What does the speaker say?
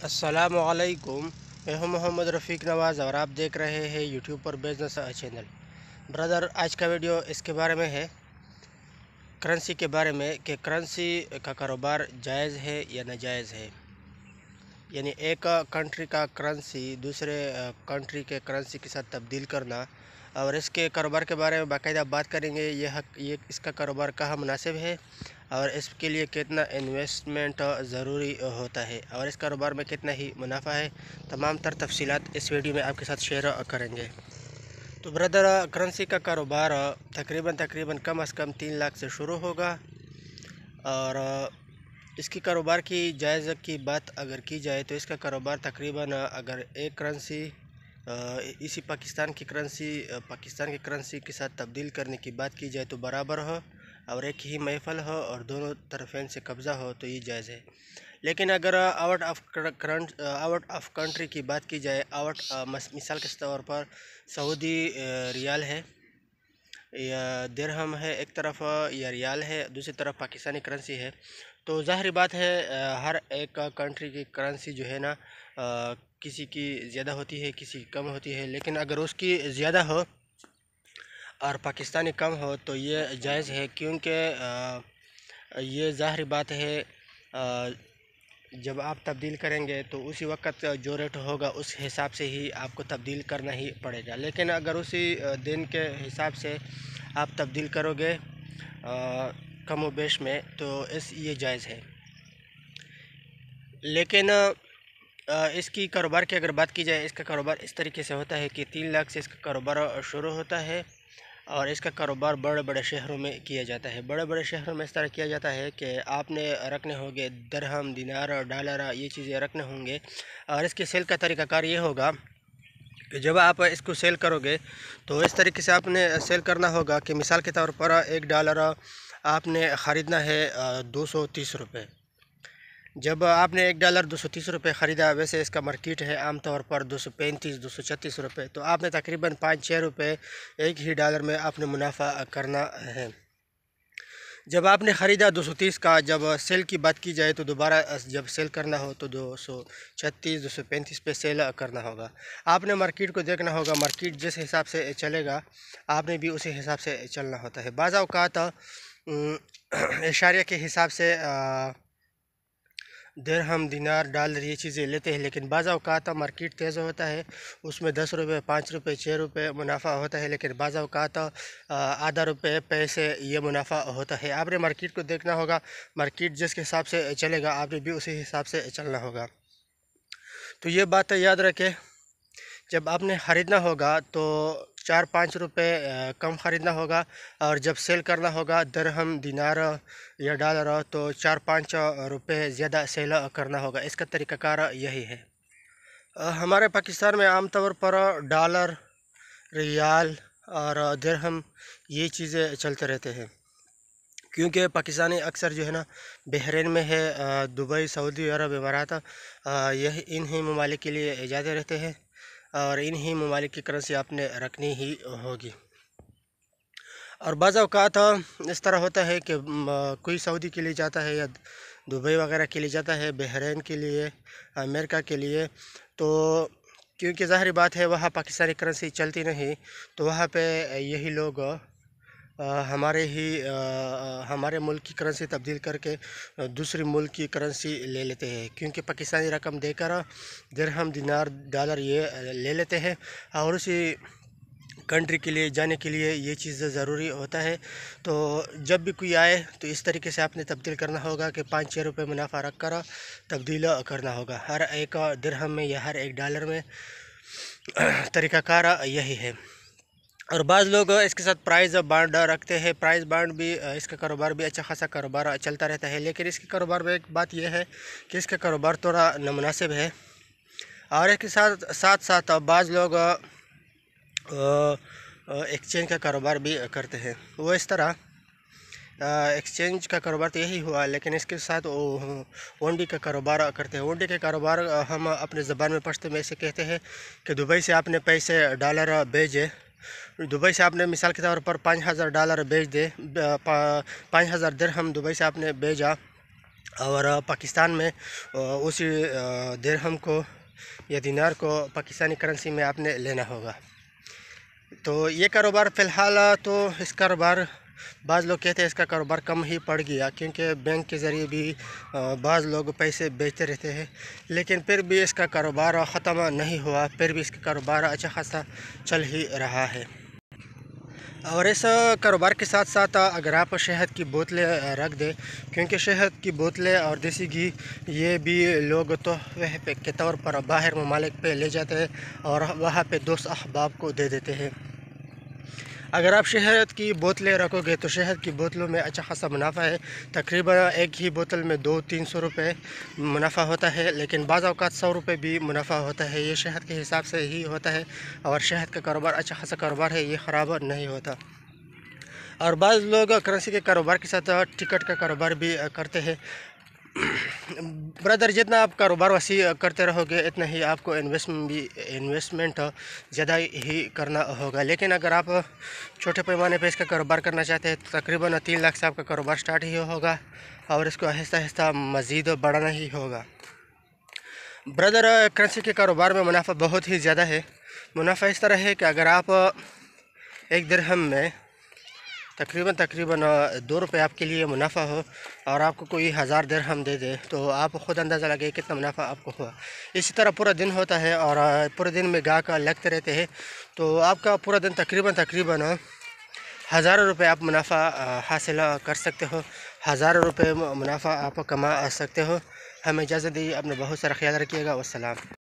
अस्सलामुअलैकुम। मैं हूं मोहम्मद रफ़ीक नवाज़ और आप देख रहे हैं यूट्यूब पर बिज़नेस चैनल। ब्रदर, आज का वीडियो इसके बारे में है, करेंसी के बारे में, कि करेंसी का कारोबार जायज़ है या नाजायज़ है। यानी एक कंट्री का करेंसी दूसरे कंट्री के करेंसी के साथ तब्दील करना, और इसके कारोबार के बारे में बाकायदा बात करेंगे। ये इसका कारोबार कहाँ मुनासिब है और इसके लिए कितना इन्वेस्टमेंट ज़रूरी होता है और इस कारोबार में कितना ही मुनाफा है। तमाम तर तफसीलात इस वीडियो में आपके साथ शेयर करेंगे। तो ब्रदर, करेंसी का कारोबार तकरीबन कम अज़ कम 3 लाख से शुरू होगा। और इसकी कारोबार की जायज़ की बात अगर की जाए तो इसका कारोबार तकरीबन, अगर एक करेंसी इसी पाकिस्तान की करेंसी के साथ तब्दील करने की बात की जाए तो बराबर हो और एक ही महफल हो और दोनों तरफें से कब्ज़ा हो तो ये जायज़ है। लेकिन अगर आउट ऑफ कंट्री की बात की जाए, मिसाल के तौर पर सऊदी रियाल है या दिरहम है एक तरफ, या रियाल है दूसरी तरफ पाकिस्तानी करेंसी है, तो ज़ाहिर बात है हर एक कंट्री की करेंसी जो है ना, किसी की ज़्यादा होती है किसी की कम होती है। लेकिन अगर उसकी ज़्यादा हो और पाकिस्तानी कम हो तो ये जायज़ है, क्योंकि ये ज़ाहिर बात है जब आप तब्दील करेंगे तो उसी वक्त जो रेट होगा उस हिसाब से ही आपको तब्दील करना ही पड़ेगा। लेकिन अगर उसी दिन के हिसाब से आप तब्दील करोगे कम व बेश में, तो ये जायज़ है। लेकिन इसकी कारोबार की अगर बात की जाए, इसका कारोबार इस तरीके से होता है कि 3 लाख से इसका कारोबार शुरू होता है और इसका कारोबार बड़े बड़े शहरों में किया जाता है। बड़े बड़े शहरों में इस तरह किया जाता है कि आपने रखने होंगे दिरहम, दिनार, डॉलर, ये चीज़ें रखने होंगे। और इसके सेल का तरीक़ाकार ये होगा कि जब आप इसको सेल करोगे तो इस तरीके से आपने सेल करना होगा कि मिसाल के तौर पर $1 आपने ख़रीदना है 230 रुपये। जब आपने $1 230 ख़रीदा, वैसे इसका मार्केट है आम तौर पर 235 236 रुपये, तो आपने तकरीबन 5-6 रुपये एक ही डॉलर में आपने मुनाफा करना है। जब आपने ख़रीदा 230 का, जब सेल की बात की जाए तो दोबारा जब सेल करना हो तो 236 235 पे सेल करना होगा। आपने मार्केट को देखना होगा, मार्केट जिस हिसाब से चलेगा आपने भी उसी हिसाब से चलना होता है। बाज़ औक़ात इशारे के हिसाब से दिरहम, दिनार, डॉलर ये चीज़ें लेते हैं, लेकिन बाज़ औक़ात मार्केट तेज़ होता है, उसमें 10 रुपये, 5 रुपये, 6 रुपये मुनाफा होता है। लेकिन बाज़ औक़ात आधा रुपये पैसे ये मुनाफा होता है। आपने मार्केट को देखना होगा, मार्केट जिस हिसाब से चलेगा आपने भी उसी हिसाब से चलना होगा। तो ये बात याद रखें, जब आपने ख़रीदना होगा तो 4-5 रुपये कम ख़रीदना होगा, और जब सेल करना होगा दिरहम, दिनार या डॉलर तो 4-5 रुपये ज़्यादा सेल करना होगा। इसका तरीक़ाकार यही है। हमारे पाकिस्तान में आम तौर पर डॉलर, रियाल और दिरहम ये चीज़ें चलते रहते हैं, क्योंकि पाकिस्तानी अक्सर जो है ना बहरीन में है, दुबई, सऊदी अरब, इमारात, यही इन्हीं ममालिक के लिए जाते रहते हैं और इन्हीं ममालिक की करेंसी आपने रखनी ही होगी। और बाज़ औक़ात इस तरह होता है कि कोई सऊदी के लिए जाता है या दुबई वगैरह के लिए जाता है, बहरीन के लिए, अमेरिका के लिए, तो क्योंकि ज़ाहिर बात है वहाँ पाकिस्तानी करेंसी चलती नहीं, तो वहाँ पे यही लोग हमारे मुल्क की करेंसी तब्दील करके दूसरी मुल्क की करेंसी ले लेते हैं, क्योंकि पाकिस्तानी रकम देकर दिरहम, दिनार, डॉलर ये ले लेते हैं और उसी कंट्री के लिए जाने के लिए ये चीज़ ज़रूरी होता है। तो जब भी कोई आए तो इस तरीके से आपने तब्दील करना होगा कि 5-6 रुपये मुनाफा रख कर तब्दील करना होगा हर एक दिरहम में या हर एक डॉलर में। तरीक़ाकार यही है। और बाज़ लोग इसके साथ प्राइस बांड रखते हैं, प्राइस बांड भी, इसका कारोबार भी अच्छा खासा कारोबार चलता रहता है। लेकिन इसके कारोबार में एक बात यह है कि इसका कारोबार थोड़ा नामुनासिब है। और इसके साथ बाज़ लोग एक्सचेंज का कारोबार भी करते हैं। वो इस तरह एक्सचेंज का कारोबार तो यही हुआ, लेकिन इसके साथ ओंडी का कारोबार करते हैं। ओंडी के कारोबार हम अपने ज़बान में पश्तो में ऐसे कहते हैं कि दुबई से आपने पैसे डॉलर भेजे, दुबई से आपने मिसाल के तौर पर $5000 भेज दे, 5000 दिरहम दुबई से आपने भेजा, और पाकिस्तान में उसी दिरहम को या दिनार को पाकिस्तानी करेंसी में आपने लेना होगा। तो ये कारोबार फ़िलहाल तो इस कारोबार बाज़ लोग कहते हैं इसका कारोबार कम ही पड़ गया, क्योंकि बैंक के ज़रिए भी बाज़ लोग पैसे बेचते रहते हैं, लेकिन फिर भी इसका कारोबार ख़त्म नहीं हुआ, फिर भी इसका कारोबार अच्छा खासा चल ही रहा है। और इस कारोबार के साथ साथ अगर आप शहद की बोतलें रख दें, क्योंकि शहद की बोतलें और देसी घी ये भी लोग तोहफे के तौर पर बाहर ममालिक पे ले जाते हैं और वहाँ पे दोस्त अहबाब को दे देते हैं। अगर आप शहद की बोतलें रखोगे तो शहद की बोतलों में अच्छा खासा मुनाफा है। तकरीबन एक ही बोतल में 200-300 रुपये मुनाफा होता है, लेकिन बाज़ औक़ात 100 रुपये भी मुनाफा होता है। ये शहद के हिसाब से ही होता है और शहद का कारोबार अच्छा खासा कारोबार है, ये ख़राब नहीं होता। और बाज़ लोग करेंसी के कारोबार के साथ टिकट का कारोबार भी करते हैं। ब्रदर, जितना आप कारोबार वसी करते रहोगे इतना ही आपको इन्वेस्टमेंट ज़्यादा ही करना होगा। लेकिन अगर आप छोटे पैमाने पे इसका कारोबार करना चाहते हैं तो तकरीबन 3 लाख से आपका कारोबार स्टार्ट ही होगा और इसको आहिस्ता आहिस्ता मज़ीद बढ़ाना ही होगा। ब्रदर, करेंसी के कारोबार में मुनाफा बहुत ही ज़्यादा है। मुनाफा इस तरह है कि अगर आप एक दिरहम में तकरीबन 2 रुपये आपके लिए मुनाफा हो और आपको कोई 1000 दिरहम दे दे तो आप ख़ुद अंदाज़ा लगे कितना मुनाफा आपको हुआ। इसी तरह पूरा दिन होता है और पूरे दिन में गाहक लगते रहते हैं, तो आपका पूरा दिन तकरीबन हज़ारों रुपये आप मुनाफा हासिल कर सकते हो, हज़ारों रुपये मुनाफा आप कमा सकते हो। हमें इजाज़त दीजिए, अपना बहुत सारा ख्याल रखिएगा। वस्सलाम।